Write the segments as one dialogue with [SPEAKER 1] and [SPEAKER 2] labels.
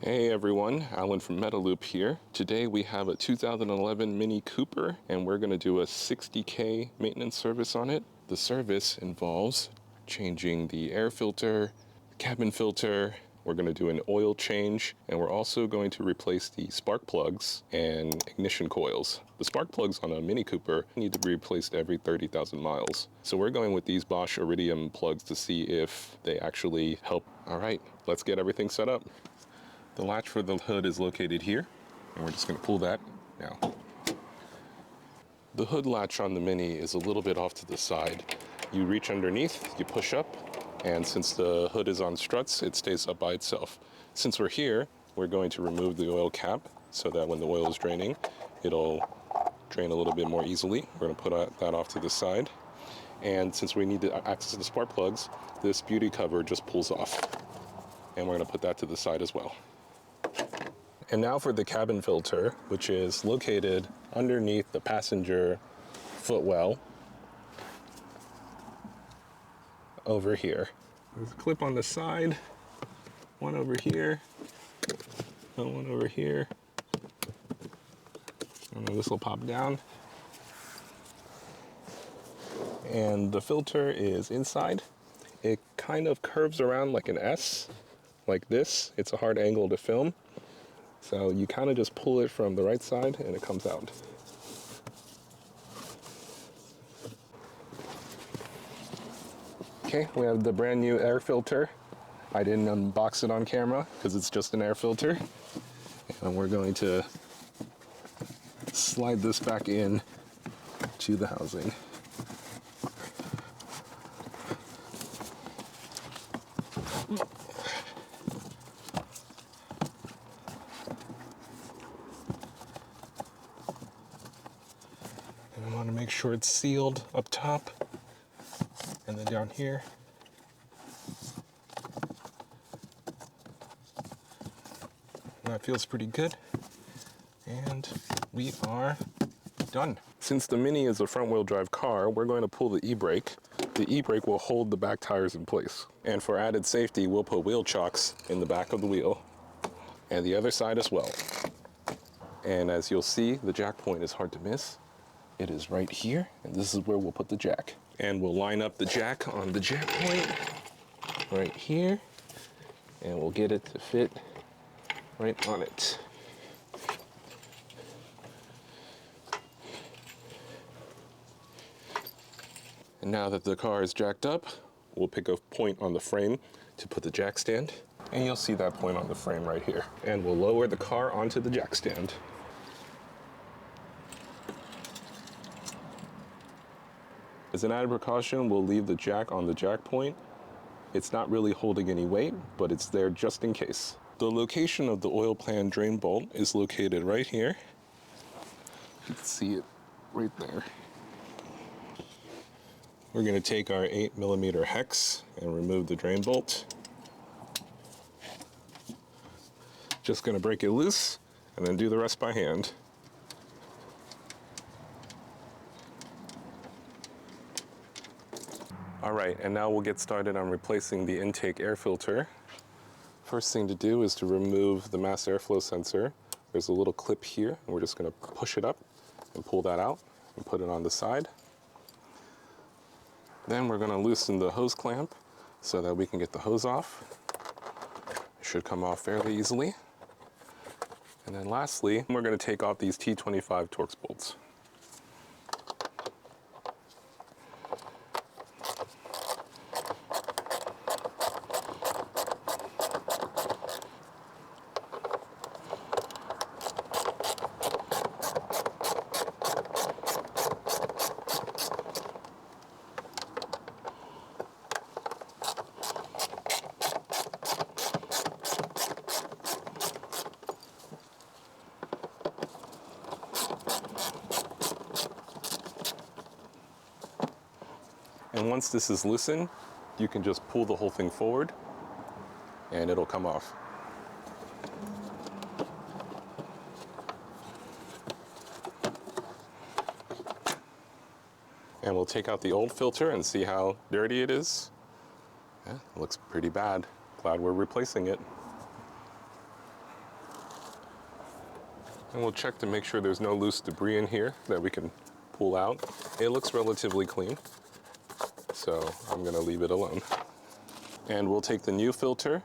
[SPEAKER 1] Hey everyone, Alan from Metaloop here. Today we have a 2011 Mini Cooper and we're going to do a 60K maintenance service on it. The service involves changing the air filter, cabin filter, we're going to do an oil change, and we're also going to replace the spark plugs and ignition coils. The spark plugs on a Mini Cooper need to be replaced every 30,000 miles. So we're going with these Bosch Iridium plugs to see if they actually help. All right, let's get everything set up. The latch for the hood is located here, and we're just going to pull that now. The hood latch on the Mini is a little bit off to the side. You reach underneath, you push up, and since the hood is on struts, it stays up by itself. Since we're here, we're going to remove the oil cap so that when the oil is draining, it'll drain a little bit more easily. We're going to put that off to the side. And since we need to access the spark plugs, this beauty cover just pulls off. And we're going to put that to the side as well. And now for the cabin filter, which is located underneath the passenger footwell over here. There's a clip on the side, one over here, and one over here. And then this will pop down. And the filter is inside. It kind of curves around like an S, like this. It's a hard angle to film. So you kind of just pull it from the right side and it comes out. Okay, we have the brand new air filter. I didn't unbox it on camera because it's just an air filter. And we're going to slide this back in to the housing. And I want to make sure it's sealed up top and then down here. And that feels pretty good. And we are done. Since the Mini is a front wheel drive car, we're going to pull the e-brake. The e-brake will hold the back tires in place. And for added safety, we'll put wheel chocks in the back of the wheel and the other side as well. And as you'll see, the jack point is hard to miss. It is right here, and this is where we'll put the jack. And we'll line up the jack on the jack point right here, and we'll get it to fit right on it. And now that the car is jacked up, we'll pick a point on the frame to put the jack stand, and you'll see that point on the frame right here. And we'll lower the car onto the jack stand. As an added precaution, we'll leave the jack on the jack point. It's not really holding any weight, but it's there just in case. The location of the oil pan drain bolt is located right here. You can see it right there. We're going to take our 8mm hex and remove the drain bolt. Just going to break it loose and then do the rest by hand. All right, and now we'll get started on replacing the intake air filter. First thing to do is to remove the mass airflow sensor. There's a little clip here, and we're just going to push it up and pull that out and put it on the side. Then we're going to loosen the hose clamp so that we can get the hose off. It should come off fairly easily. And then lastly, we're going to take off these T25 Torx bolts. And once this is loosened, you can just pull the whole thing forward and it'll come off. And we'll take out the old filter and see how dirty it is. Yeah, it looks pretty bad. Glad we're replacing it. And we'll check to make sure there's no loose debris in here that we can pull out. It looks relatively clean, so I'm gonna leave it alone. And we'll take the new filter.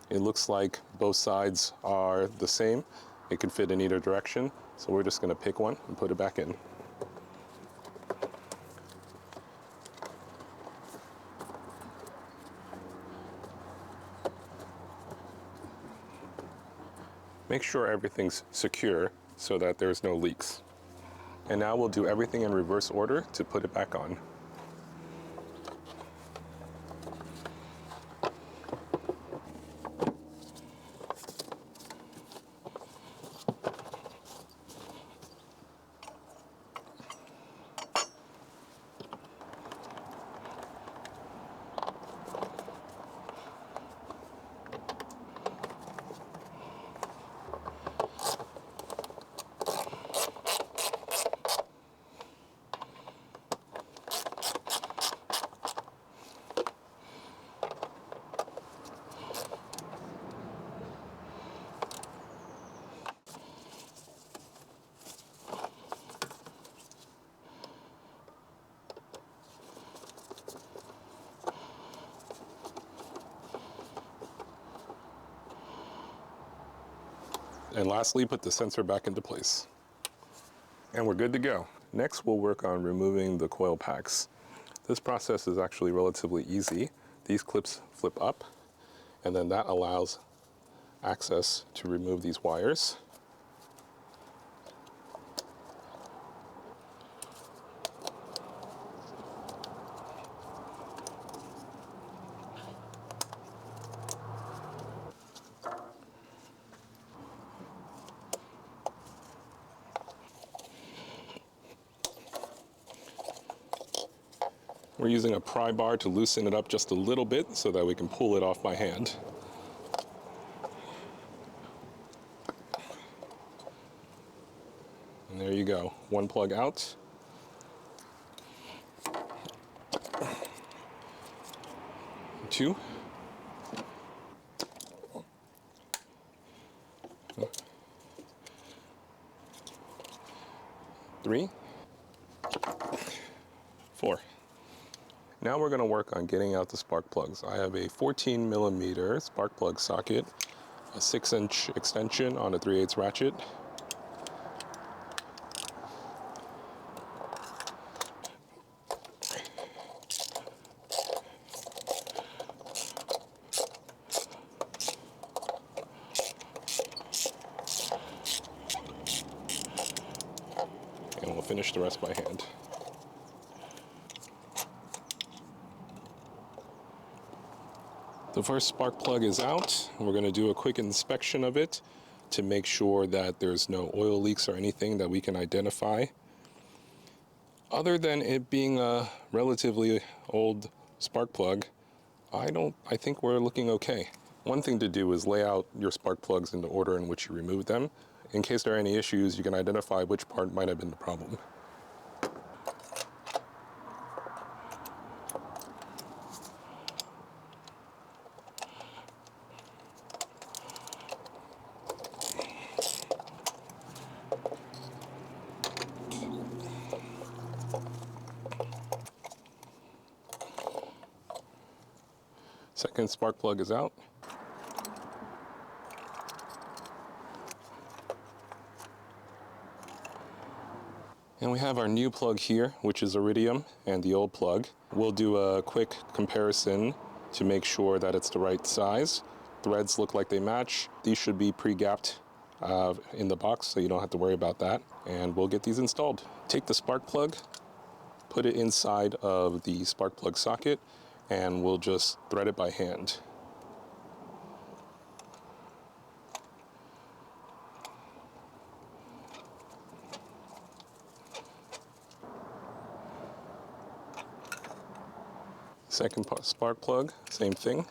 [SPEAKER 1] It looks like both sides are the same. It can fit in either direction, so we're just gonna pick one and put it back in. Make sure everything's secure so that there's no leaks. And now we'll do everything in reverse order to put it back on. And lastly, put the sensor back into place. And we're good to go. Next, we'll work on removing the coil packs. This process is actually relatively easy. These clips flip up, and then that allows access to remove these wires. We're using a pry bar to loosen it up just a little bit so that we can pull it off by hand. And there you go, one plug out. Two. Three. Four. Now we're going to work on getting out the spark plugs. I have a 14mm spark plug socket, a 6-inch extension on a 3/8 ratchet, and we'll finish the rest by hand. The first spark plug is out. We're going to do a quick inspection of it to make sure that there's no oil leaks or anything that we can identify. Other than it being a relatively old spark plug, I think we're looking okay. One thing to do is lay out your spark plugs in the order in which you remove them. In case there are any issues, you can identify which part might have been the problem. Second spark plug is out. And we have our new plug here, which is iridium, and the old plug. We'll do a quick comparison to make sure that it's the right size. Threads look like they match. These should be pre-gapped in the box, so you don't have to worry about that. And we'll get these installed. Take the spark plug, put it inside of the spark plug socket, and we'll just thread it by hand. Second spark plug, same thing.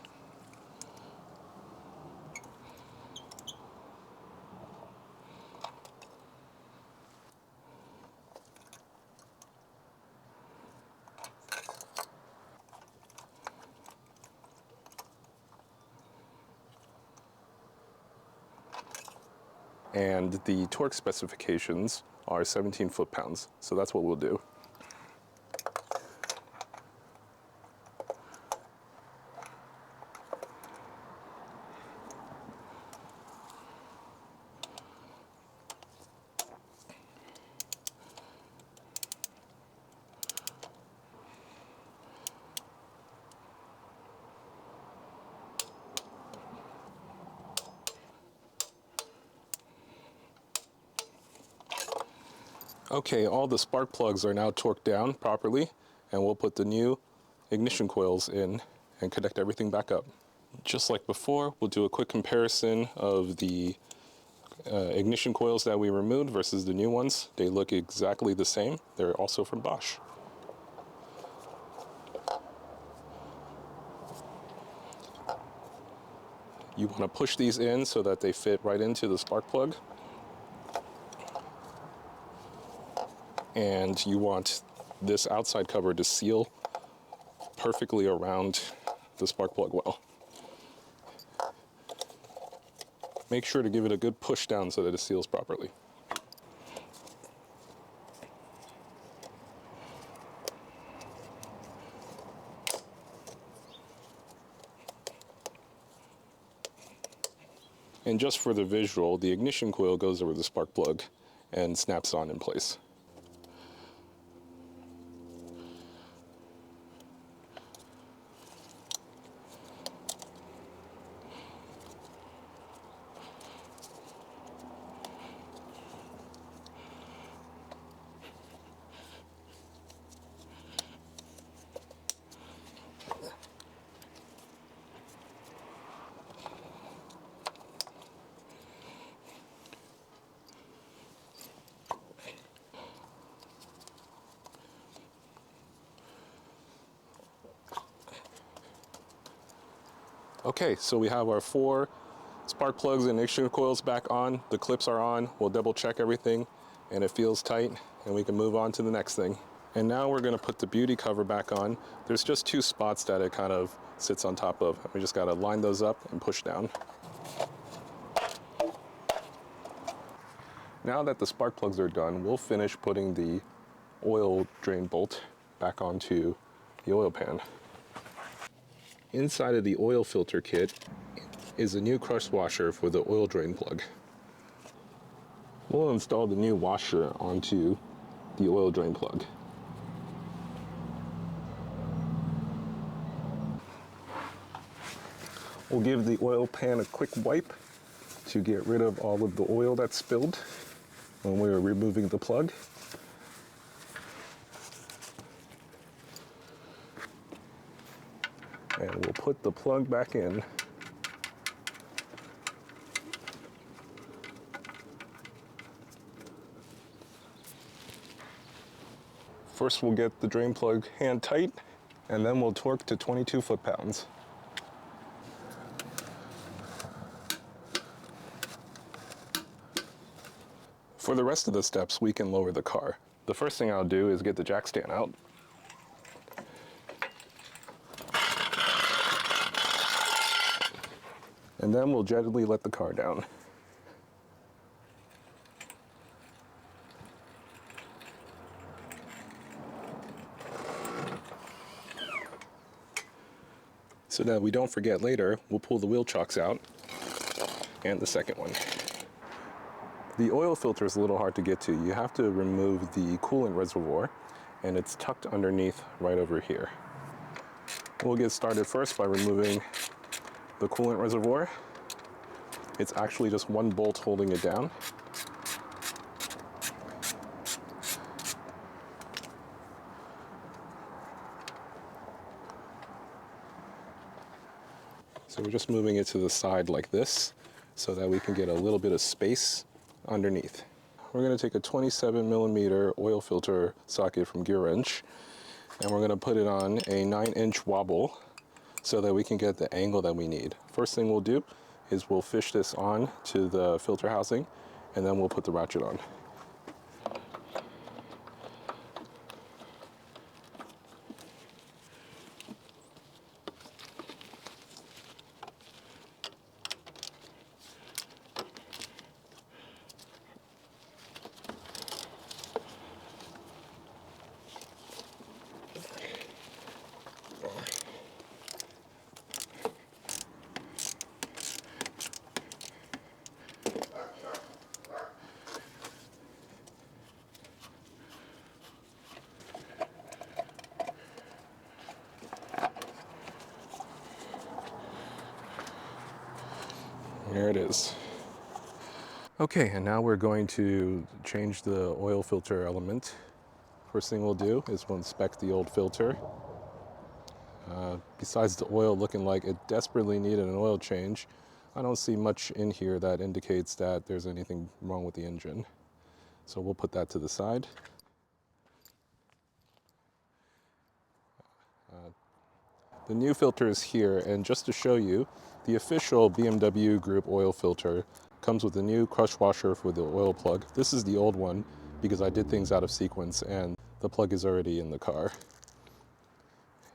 [SPEAKER 1] and the torque specifications are 17 foot-pounds. So that's what we'll do. Okay, all the spark plugs are now torqued down properly, and we'll put the new ignition coils in and connect everything back up. Just like before, we'll do a quick comparison of the ignition coils that we removed versus the new ones. They look exactly the same. They're also from Bosch. You want to push these in so that they fit right into the spark plug. And you want this outside cover to seal perfectly around the spark plug well. Make sure to give it a good push down so that it seals properly. And just for the visual, the ignition coil goes over the spark plug and snaps on in place. Okay, so we have our 4 spark plugs and ignition coils back on. The clips are on. We'll double check everything, and it feels tight, and we can move on to the next thing. And now we're going to put the beauty cover back on. There's just 2 spots that it kind of sits on top of. We just got to line those up and push down. Now that the spark plugs are done, we'll finish putting the oil drain bolt back onto the oil pan. Inside of the oil filter kit is a new crush washer for the oil drain plug. We'll install the new washer onto the oil drain plug. We'll give the oil pan a quick wipe to get rid of all of the oil that's spilled when we were removing the plug. And we'll put the plug back in. First we'll get the drain plug hand tight, and then we'll torque to 22 foot-pounds. For the rest of the steps, we can lower the car. The first thing I'll do is get the jack stand out. And then we'll gently let the car down. So that we don't forget later, we'll pull the wheel chocks out and the second one. The oil filter is a little hard to get to. You have to remove the coolant reservoir, and it's tucked underneath right over here. We'll get started first by removing the coolant reservoir. It's actually just one bolt holding it down. So we're just moving it to the side like this so that we can get a little bit of space underneath. We're going to take a 27mm oil filter socket from Gear Wrench, and we're going to put it on a 9-inch wobble so that we can get the angle that we need. First thing we'll do is we'll fish this on to the filter housing, and then we'll put the ratchet on. There it is. Okay, and now we're going to change the oil filter element. First thing we'll do is we'll inspect the old filter. Besides the oil looking like it desperately needed an oil change, I don't see much in here that indicates that there's anything wrong with the engine. So we'll put that to the side. The new filter is here, and just to show you, the official BMW Group oil filter comes with a new crush washer for the oil plug. This is the old one because I did things out of sequence and the plug is already in the car.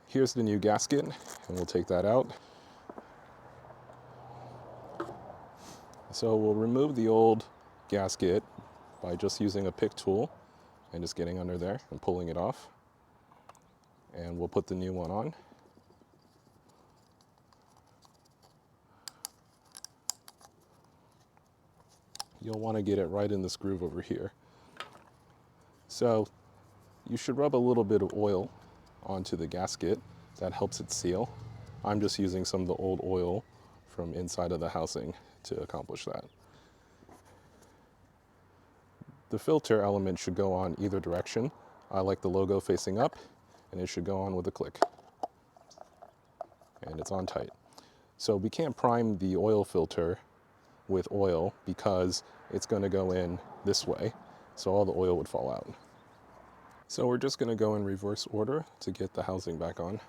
[SPEAKER 1] Here's the new gasket, and we'll take that out. So we'll remove the old gasket by just using a pick tool and just getting under there and pulling it off. And we'll put the new one on. You'll want to get it right in this groove over here. So you should rub a little bit of oil onto the gasket. That helps it seal. I'm just using some of the old oil from inside of the housing to accomplish that. The filter element should go on either direction. I like the logo facing up, and it should go on with a click. And it's on tight. So we can't prime the oil filter with oil because it's going to go in this way, so all the oil would fall out. So we're just going to go in reverse order to get the housing back on.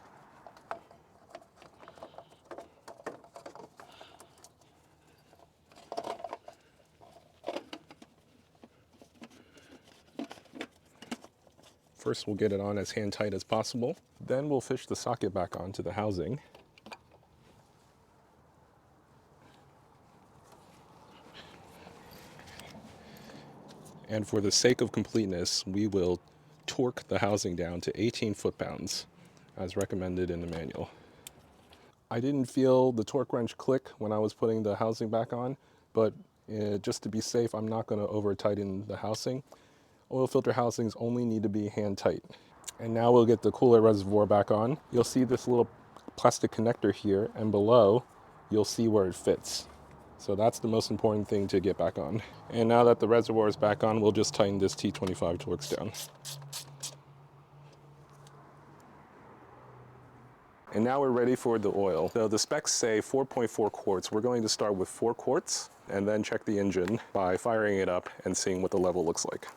[SPEAKER 1] First we'll get it on as hand tight as possible. Then we'll fish the socket back onto the housing. And for the sake of completeness, we will torque the housing down to 18 foot-pounds, as recommended in the manual. I didn't feel the torque wrench click when I was putting the housing back on, but just to be safe, I'm not going to over-tighten the housing. Oil filter housings only need to be hand tight. And now we'll get the cooler reservoir back on. You'll see this little plastic connector here, and below, you'll see where it fits. So that's the most important thing to get back on. And now that the reservoir is back on, we'll just tighten this T25 Torx down. And now we're ready for the oil. So the specs say 4.4 quarts. We're going to start with 4 quarts and then check the engine by firing it up and seeing what the level looks like.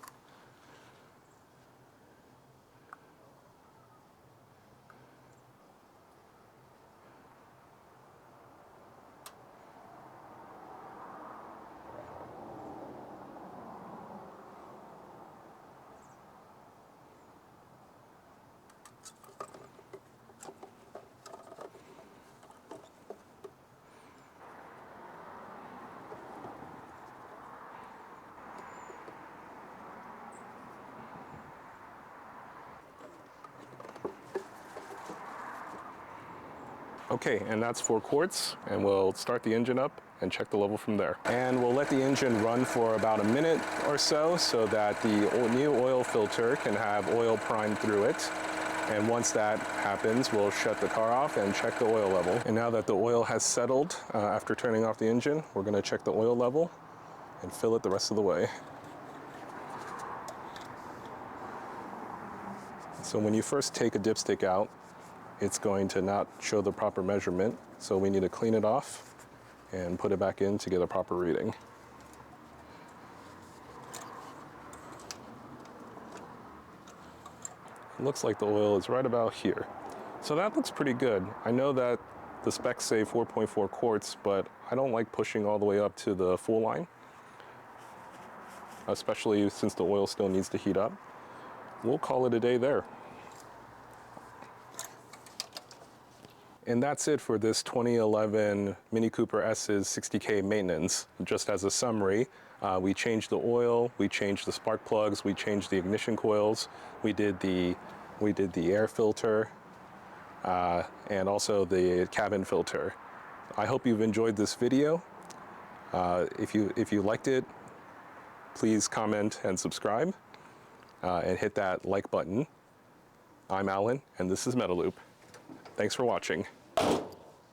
[SPEAKER 1] Okay, and that's 4 quarts, and we'll start the engine up and check the level from there. And we'll let the engine run for about a minute or so that the new oil filter can have oil primed through it. And once that happens, we'll shut the car off and check the oil level. And now that the oil has settled after turning off the engine, we're going to check the oil level and fill it the rest of the way. So when you first take a dipstick out, it's going to not show the proper measurement, so we need to clean it off and put it back in to get a proper reading. It looks like the oil is right about here. So that looks pretty good. I know that the specs say 4.4 quarts, but I don't like pushing all the way up to the full line, especially since the oil still needs to heat up. We'll call it a day there. And that's it for this 2011 Mini Cooper S's 60K maintenance. Just as a summary, we changed the oil, we changed the spark plugs, we changed the ignition coils, we did the air filter, and also the cabin filter. I hope you've enjoyed this video. If you liked it, please comment and subscribe, and hit that like button. I'm Alan, and this is Metal Loop. Thanks for watching.